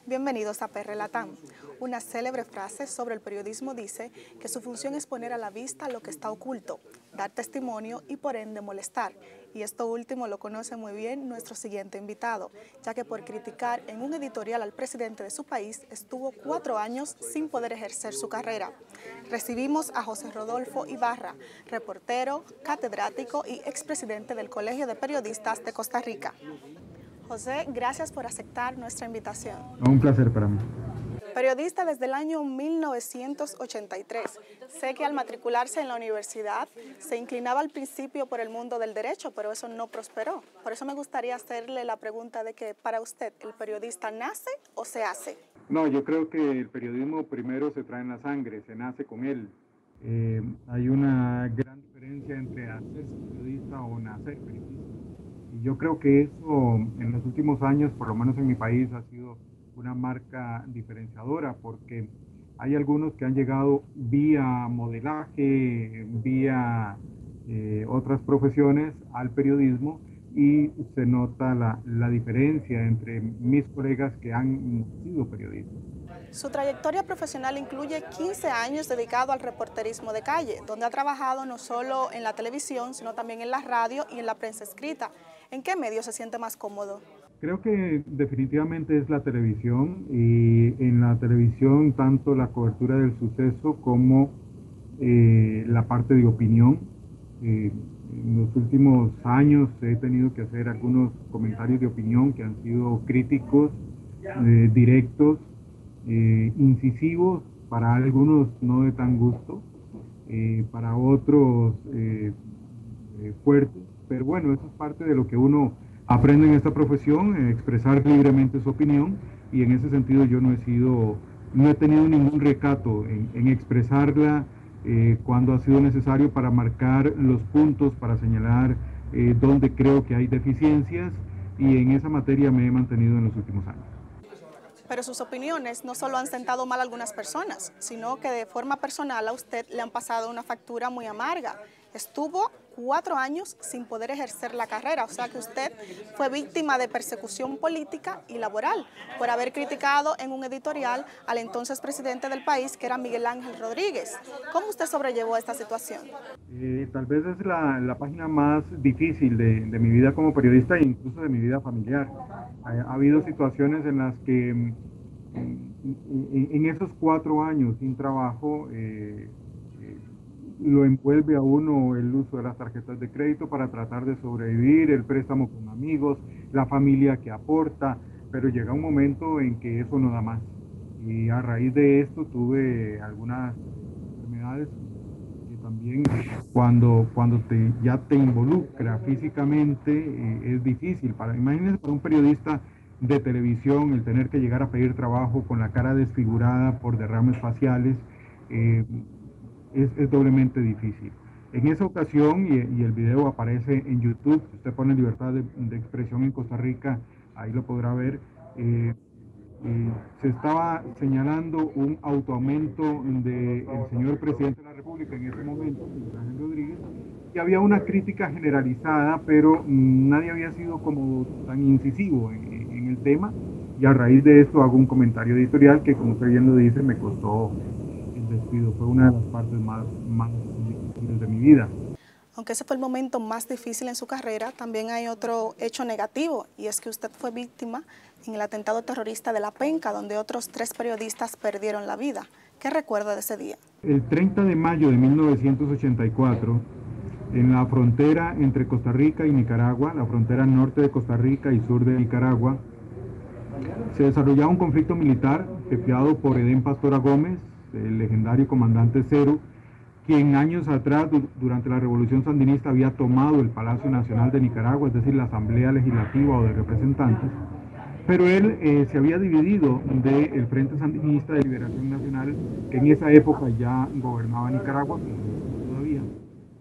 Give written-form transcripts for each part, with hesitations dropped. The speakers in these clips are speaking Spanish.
Bienvenidos a PR Latam. Una célebre frase sobre el periodismo dice que su función es poner a la vista lo que está oculto, dar testimonio y por ende molestar. Y esto último lo conoce muy bien nuestro siguiente invitado, ya que por criticar en un editorial al presidente de su país estuvo 4 años sin poder ejercer su carrera. Recibimos a José Rodolfo Ibarra, reportero, catedrático y expresidente del Colegio de Periodistas de Costa Rica. José, gracias por aceptar nuestra invitación. Un placer para mí. Periodista desde el año 1983. Sé que al matricularse en la universidad se inclinaba al principio por el mundo del derecho, pero eso no prosperó. Por eso me gustaría hacerle la pregunta de que para usted, ¿el periodista nace o se hace? No, yo creo que el periodismo primero se trae en la sangre, se nace con él. Hay una gran diferencia entre hacerse periodista o nacer periodista. Y yo creo que eso en los últimos años, por lo menos en mi país, ha sido una marca diferenciadora, porque hay algunos que han llegado vía modelaje, vía otras profesiones al periodismo, y se nota la diferencia entre mis colegas que han sido periodistas. Su trayectoria profesional incluye 15 años dedicado al reporterismo de calle, donde ha trabajado no solo en la televisión, sino también en la radio y en la prensa escrita. ¿En qué medio se siente más cómodo? Creo que definitivamente es la televisión, y en la televisión tanto la cobertura del suceso como la parte de opinión. En los últimos años he tenido que hacer algunos comentarios de opinión que han sido críticos, directos, incisivos, para algunos no de tan gusto, para otros fuertes, pero bueno, eso es parte de lo que uno aprende en esta profesión, expresar libremente su opinión, y en ese sentido yo no he tenido ningún recato en expresarla cuando ha sido necesario para marcar los puntos, para señalar dónde creo que hay deficiencias, y en esa materia me he mantenido en los últimos años. Pero sus opiniones no solo han sentado mal a algunas personas, sino que de forma personal a usted le han pasado una factura muy amarga. Estuvo 4 años sin poder ejercer la carrera, o sea que usted fue víctima de persecución política y laboral por haber criticado en un editorial al entonces presidente del país, que era Miguel Ángel Rodríguez. ¿Cómo usted sobrellevó esta situación? Tal vez es la página más difícil de mi vida como periodista e incluso de mi vida familiar. Ha habido situaciones en las que en esos 4 años sin trabajo lo envuelve a uno el uso de las tarjetas de crédito para tratar de sobrevivir, el préstamo con amigos, la familia que aporta, pero llega un momento en que eso no da más. Y a raíz de esto tuve algunas enfermedades que también cuando ya te involucra físicamente es difícil. Imagínense para un periodista de televisión el tener que llegar a pedir trabajo con la cara desfigurada por derrames faciales, es doblemente difícil. En esa ocasión, y el video aparece en YouTube, si usted pone libertad de expresión en Costa Rica, ahí lo podrá ver, se estaba señalando un autoaumento del señor presidente de la República en ese momento, Miguel Ángel Rodríguez, y había una crítica generalizada, pero nadie había sido como tan incisivo en el tema, y a raíz de esto hago un comentario editorial que, como usted bien lo dice, me costó despido. Fue una de las partes más difíciles de mi vida. Aunque ese fue el momento más difícil en su carrera, también hay otro hecho negativo, y es que usted fue víctima en el atentado terrorista de La Penca, donde otros 3 periodistas perdieron la vida. ¿Qué recuerda de ese día? El 30 de mayo de 1984, en la frontera entre Costa Rica y Nicaragua, la frontera norte de Costa Rica y sur de Nicaragua, se desarrollaba un conflicto militar jefiado por Edén Pastora Gómez, el legendario comandante Cero, quien años atrás, durante la Revolución Sandinista, había tomado el Palacio Nacional de Nicaragua, es decir, la Asamblea Legislativa o de Representantes, pero él se había dividido del Frente Sandinista de Liberación Nacional, que en esa época ya gobernaba Nicaragua, todavía,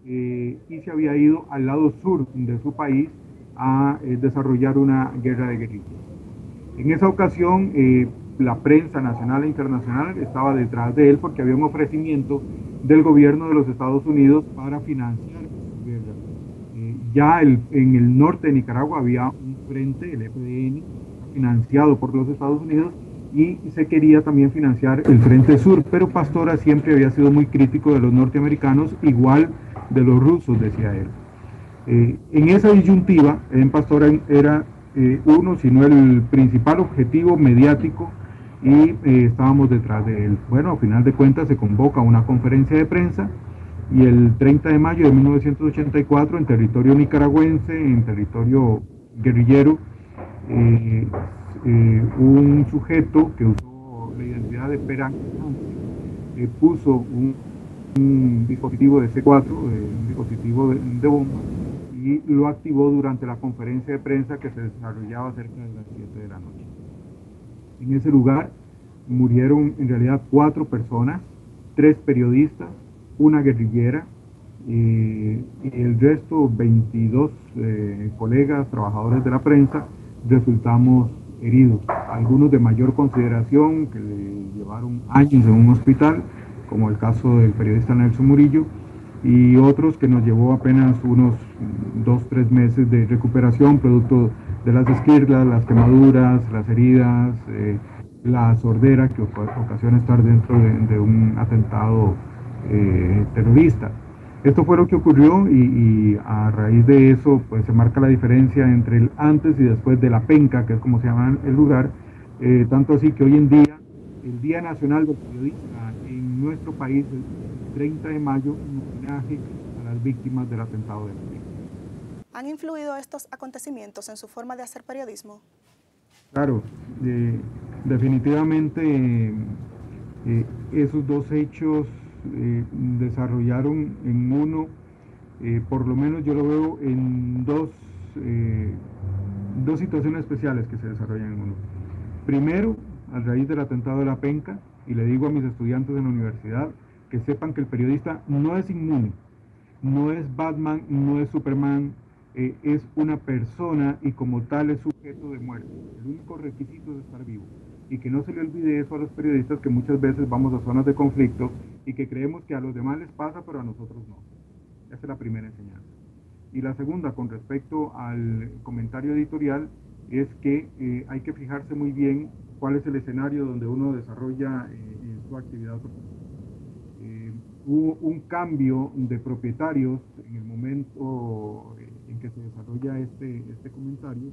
y se había ido al lado sur de su país a desarrollar una guerra de guerrillas. En esa ocasión, la prensa nacional e internacional estaba detrás de él porque había un ofrecimiento del gobierno de los Estados Unidos para financiar esa guerra. Ya en el norte de Nicaragua había un frente, el FDN, financiado por los Estados Unidos, y se quería también financiar el Frente Sur, pero Pastora siempre había sido muy crítico de los norteamericanos, igual de los rusos, decía él. En esa disyuntiva, en Pastora era uno, sino el principal objetivo mediático, y estábamos detrás de él. Bueno, a final de cuentas se convoca una conferencia de prensa, y el 30 de mayo de 1984, en territorio nicaragüense, en territorio guerrillero, un sujeto que usó la identidad de Perán puso un dispositivo de C4, un dispositivo de bomba, y lo activó durante la conferencia de prensa que se desarrollaba cerca de las 7 de la noche. En ese lugar murieron en realidad 4 personas, 3 periodistas, una guerrillera, y el resto, 22 colegas, trabajadores de la prensa, resultamos heridos. Algunos de mayor consideración, que le llevaron años en un hospital, como el caso del periodista Nelson Murillo, y otros que nos llevó apenas unos 2-3 meses de recuperación, producto de las esquirlas, las quemaduras, las heridas, la sordera que ocasiona estar dentro de un atentado terrorista. Esto fue lo que ocurrió, y a raíz de eso pues se marca la diferencia entre el antes y después de la penca, que es como se llama el lugar, tanto así que hoy en día el Día Nacional del Periodista en nuestro país es el 30 de mayo, un homenaje a las víctimas del atentado de Madrid. ¿Han influido estos acontecimientos en su forma de hacer periodismo? Claro, definitivamente esos dos hechos desarrollaron en uno, por lo menos yo lo veo en dos situaciones especiales que se desarrollan en uno. Primero, a raíz del atentado de la penca, y le digo a mis estudiantes en la universidad que sepan que el periodista no es inmune, no es Batman, no es Superman, es una persona y como tal es sujeto de muerte. El único requisito es estar vivo. Y que no se le olvide eso a los periodistas, que muchas veces vamos a zonas de conflicto y que creemos que a los demás les pasa, pero a nosotros no. Esa es la primera enseñanza. Y la segunda, con respecto al comentario editorial, es que hay que fijarse muy bien cuál es el escenario donde uno desarrolla su actividad. Hubo un cambio de propietarios en el momento en que se desarrolla este comentario,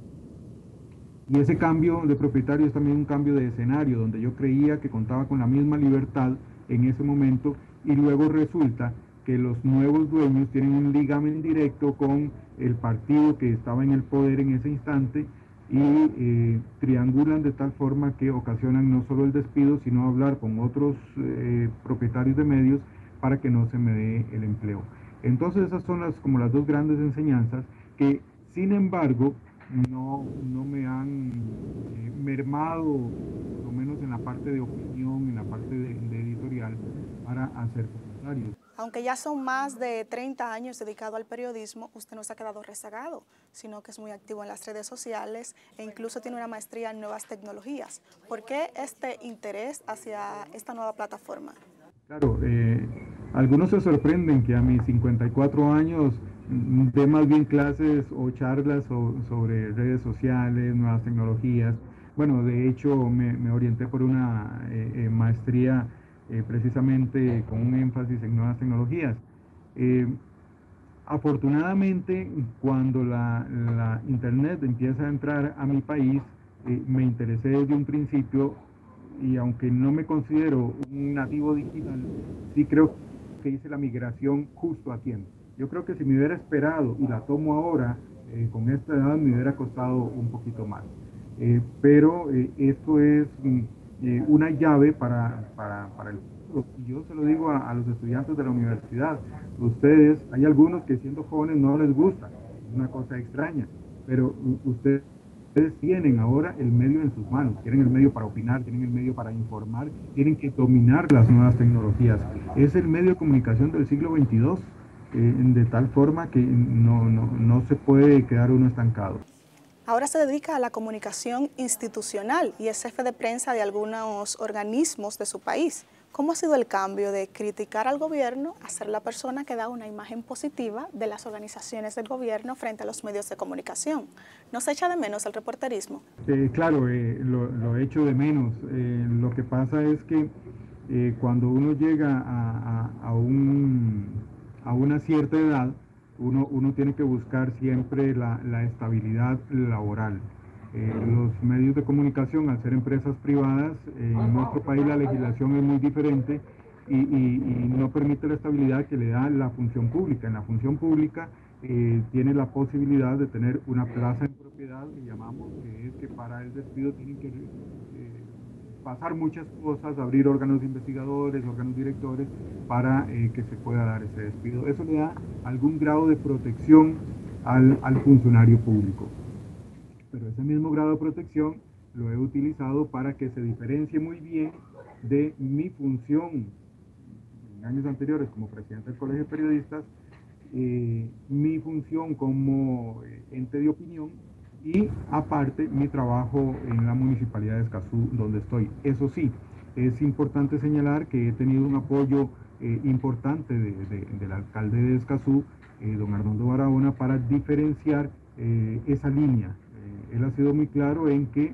y ese cambio de propietario es también un cambio de escenario, donde yo creía que contaba con la misma libertad en ese momento, y luego resulta que los nuevos dueños tienen un ligamen directo con el partido que estaba en el poder en ese instante, y triangulan de tal forma que ocasionan no solo el despido, sino hablar con otros propietarios de medios para que no se me dé el empleo. Entonces esas son como las dos grandes enseñanzas que, sin embargo, no me han mermado, por lo menos en la parte de opinión, en la parte de editorial, para hacer comentarios. Aunque ya son más de 30 años dedicado al periodismo, usted no se ha quedado rezagado, sino que es muy activo en las redes sociales e incluso tiene una maestría en nuevas tecnologías. ¿Por qué este interés hacia esta nueva plataforma? Claro, algunos se sorprenden que a mis 54 años dé más bien clases o charlas sobre redes sociales, nuevas tecnologías. Bueno, de hecho me orienté por una maestría precisamente con un énfasis en nuevas tecnologías. Afortunadamente, cuando la internet empieza a entrar a mi país, me interesé desde un principio, y aunque no me considero un nativo digital, sí creo que hice la migración justo a tiempo. Yo creo que si me hubiera esperado y la tomo ahora, con esta edad me hubiera costado un poquito más. Pero esto es una llave para el futuro. Y yo se lo digo a los estudiantes de la universidad. Ustedes, hay algunos que siendo jóvenes no les gusta, es una cosa extraña, pero ustedes tienen ahora el medio en sus manos, tienen el medio para opinar, tienen el medio para informar, tienen que dominar las nuevas tecnologías. Es el medio de comunicación del siglo XXII, de tal forma que no se puede quedar uno estancado. Ahora se dedica a la comunicación institucional y es jefe de prensa de algunos organismos de su país, ¿Cómo ha sido el cambio de criticar al gobierno a ser la persona que da una imagen positiva de las organizaciones del gobierno frente a los medios de comunicación? ¿No se echa de menos el reporterismo? Claro, lo echo de menos. Lo que pasa es que cuando uno llega a una cierta edad, uno tiene que buscar siempre la estabilidad laboral. Los medios de comunicación, al ser empresas privadas, en nuestro país la legislación es muy diferente y no permite la estabilidad que le da la función pública. En la función pública tiene la posibilidad de tener una plaza en propiedad, que llamamos, que es que para el despido tienen que pasar muchas cosas, abrir órganos investigadores, órganos directores, para que se pueda dar ese despido. Eso le da algún grado de protección al funcionario público. Pero ese mismo grado de protección lo he utilizado para que se diferencie muy bien de mi función en años anteriores como presidente del Colegio de Periodistas, mi función como ente de opinión y aparte mi trabajo en la Municipalidad de Escazú, donde estoy. Eso sí, es importante señalar que he tenido un apoyo importante del alcalde de Escazú, don Arnoldo Barahona, para diferenciar esa línea. Él ha sido muy claro en que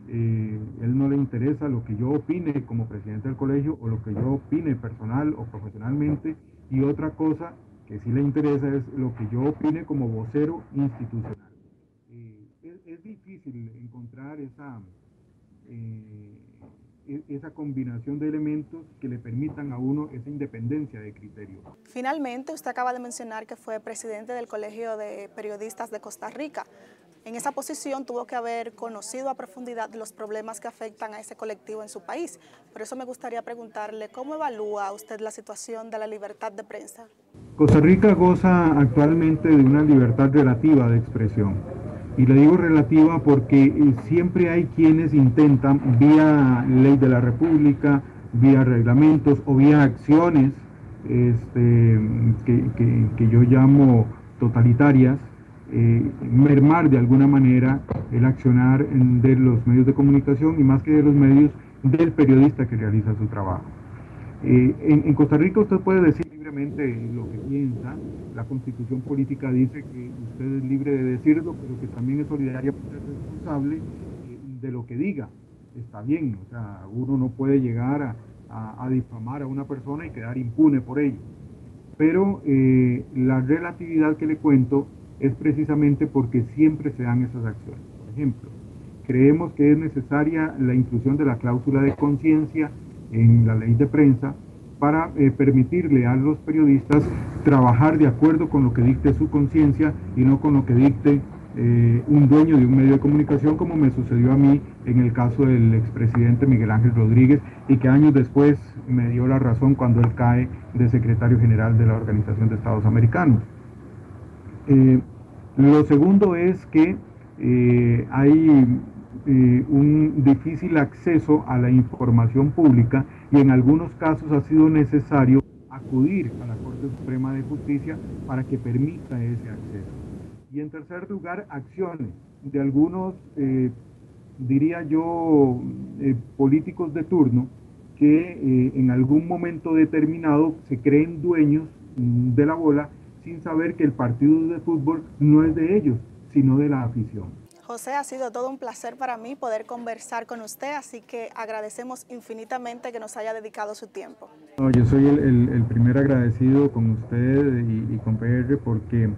él no le interesa lo que yo opine como presidente del colegio o lo que yo opine personal o profesionalmente, y otra cosa que sí le interesa es lo que yo opine como vocero institucional. Es difícil encontrar esa combinación de elementos que le permitan a uno esa independencia de criterio. Finalmente, usted acaba de mencionar que fue presidente del Colegio de Periodistas de Costa Rica. En esa posición tuvo que haber conocido a profundidad los problemas que afectan a ese colectivo en su país. Por eso me gustaría preguntarle, ¿cómo evalúa usted la situación de la libertad de prensa? Costa Rica goza actualmente de una libertad relativa de expresión. Y le digo relativa porque siempre hay quienes intentan, vía ley de la República, vía reglamentos o vía acciones que yo llamo totalitarias, mermar de alguna manera el accionar de los medios de comunicación y, más que de los medios, del periodista que realiza su trabajo. En Costa Rica usted puede decir libremente lo que piensa. La Constitución política dice que usted es libre de decirlo, pero que también es solidariamente responsable de lo que diga. Está bien, o sea, uno no puede llegar a difamar a una persona y quedar impune por ello. Pero la relatividad que le cuento es precisamente porque siempre se dan esas acciones. Por ejemplo, creemos que es necesaria la inclusión de la cláusula de conciencia en la ley de prensa para permitirle a los periodistas trabajar de acuerdo con lo que dicte su conciencia y no con lo que dicte un dueño de un medio de comunicación, como me sucedió a mí en el caso del expresidente Miguel Ángel Rodríguez, y que años después me dio la razón cuando él cae de secretario general de la Organización de Estados Americanos. Lo segundo es que hay un difícil acceso a la información pública y en algunos casos ha sido necesario acudir a la Corte Suprema de Justicia para que permita ese acceso. Y en tercer lugar, acciones de algunos, diría yo, políticos de turno que en algún momento determinado se creen dueños de la bola sin saber que el partido de fútbol no es de ellos, sino de la afición. José, ha sido todo un placer para mí poder conversar con usted, así que agradecemos infinitamente que nos haya dedicado su tiempo. No, yo soy el primer agradecido con usted y con PR porque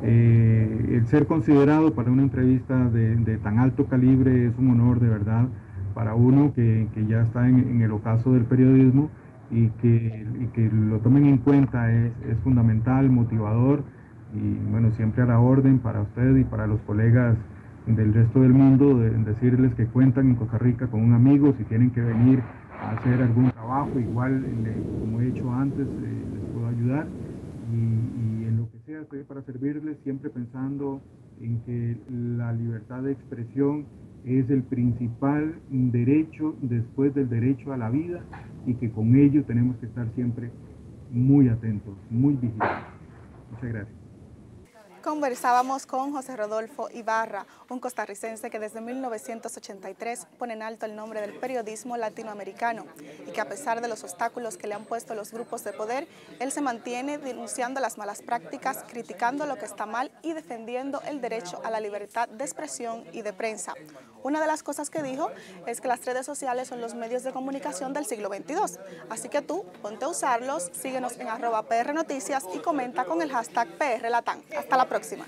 el ser considerado para una entrevista de tan alto calibre es un honor de verdad para uno que ya está en el ocaso del periodismo y que lo tomen en cuenta es fundamental, motivador y bueno, siempre a la orden para usted y para los colegas del resto del mundo, decirles que cuentan en Costa Rica con un amigo. Si tienen que venir a hacer algún trabajo, igual como he hecho antes, les puedo ayudar y en lo que sea estoy para servirles, siempre pensando en que la libertad de expresión es el principal derecho después del derecho a la vida y que con ello tenemos que estar siempre muy atentos, muy vigilantes. Muchas gracias. Conversábamos con José Rodolfo Ibarra, un costarricense que desde 1983 pone en alto el nombre del periodismo latinoamericano y que a pesar de los obstáculos que le han puesto los grupos de poder, él se mantiene denunciando las malas prácticas, criticando lo que está mal y defendiendo el derecho a la libertad de expresión y de prensa. Una de las cosas que dijo es que las redes sociales son los medios de comunicación del siglo XXII, así que tú ponte a usarlos, síguenos en @PRNoticias y comenta con el hashtag PRLatán. Hasta la próxima.